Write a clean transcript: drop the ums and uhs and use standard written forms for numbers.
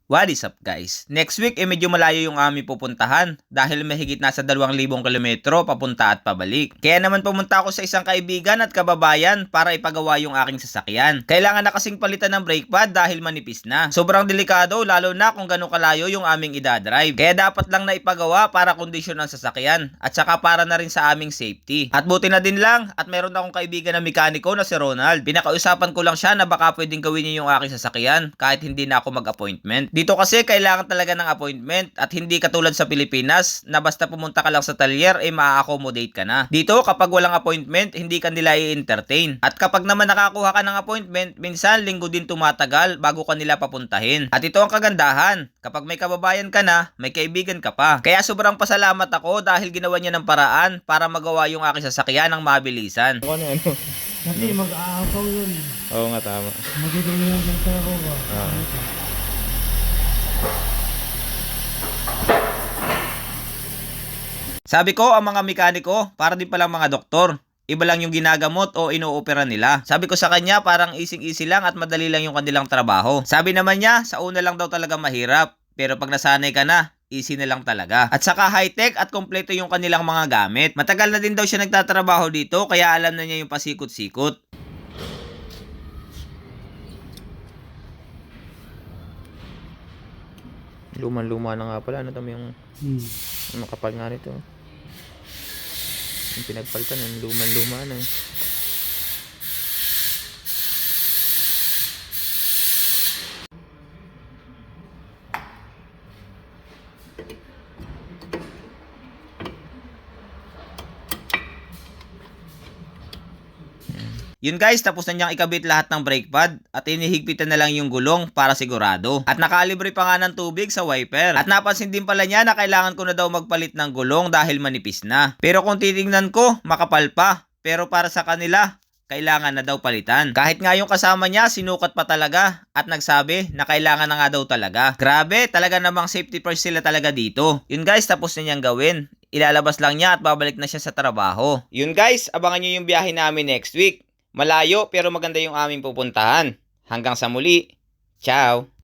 What is up guys? Next week medyo malayo yung aming pupuntahan dahil mahigit nasa 2,000 kilometro papunta at pabalik. Kaya naman pumunta ako sa isang kaibigan at kababayan para ipagawa yung aking sasakyan. Kailangan na kasing palitan ng brake pad dahil manipis na. Sobrang delikado lalo na kung gano'ng kalayo yung aming idadrive. Kaya dapat lang na ipagawa para kondisyon ng sasakyan at saka para na rin sa aming safety. At buti na din lang at meron akong kaibigan na mekaniko na si Ronald. Pinakausapan ko lang siya na baka pwedeng gawin niya yung aking sasakyan kahit hindi na ako mag-appointment. Dito kasi kailangan talaga ng appointment at hindi katulad sa Pilipinas na basta pumunta ka lang sa talyer ma-accommodate ka na. Dito kapag walang appointment, hindi ka nila i-entertain. At kapag naman nakakuha ka ng appointment, minsan linggo din tumatagal bago ka nila papuntahin. At ito ang kagandahan, kapag may kababayan ka na, may kaibigan ka pa. Kaya sobrang pasalamat ako dahil ginawa niya ng paraan para magawa yung aking sasakyan ng mabilisan. Ano? Kasi mag-aapaw yun. Oo nga, tama. Magiging yung ko ba? Sabi ko, ang mga mekaniko, para din palang mga doktor. Iba lang yung ginagamot o inoopera nila. Sabi ko sa kanya, parang easy-easy lang at madali lang yung kanilang trabaho. Sabi naman niya, sa una lang daw talaga mahirap. Pero pag nasanay ka na, easy na lang talaga. At saka high-tech at kompleto yung kanilang mga gamit. Matagal na din daw siya nagtatrabaho dito, kaya alam na niya yung pasikot-sikot. Luma-luma na nga pala. Ano tam yung makapal nga nito. Yung pinagpalitan, yung luma-luma na. Yun guys, tapos na niyang ikabit lahat ng brake pad at inihigpitan na lang yung gulong para sigurado. At nakalibre pa nga ng tubig sa wiper. At napansin din pala niya na kailangan ko na daw magpalit ng gulong dahil manipis na. Pero kung titingnan ko, makapal pa. Pero para sa kanila, kailangan na daw palitan. Kahit nga yung kasama niya, sinukat pa talaga at nagsabi na kailangan na nga daw talaga. Grabe, talaga namang safety first sila talaga dito. Yun guys, tapos na niyang gawin. Ilalabas lang niya at babalik na siya sa trabaho. Yun guys, abangan niyo yung biyahe namin next week. Malayo pero maganda yung aming pupuntahan. Hanggang sa muli. Ciao!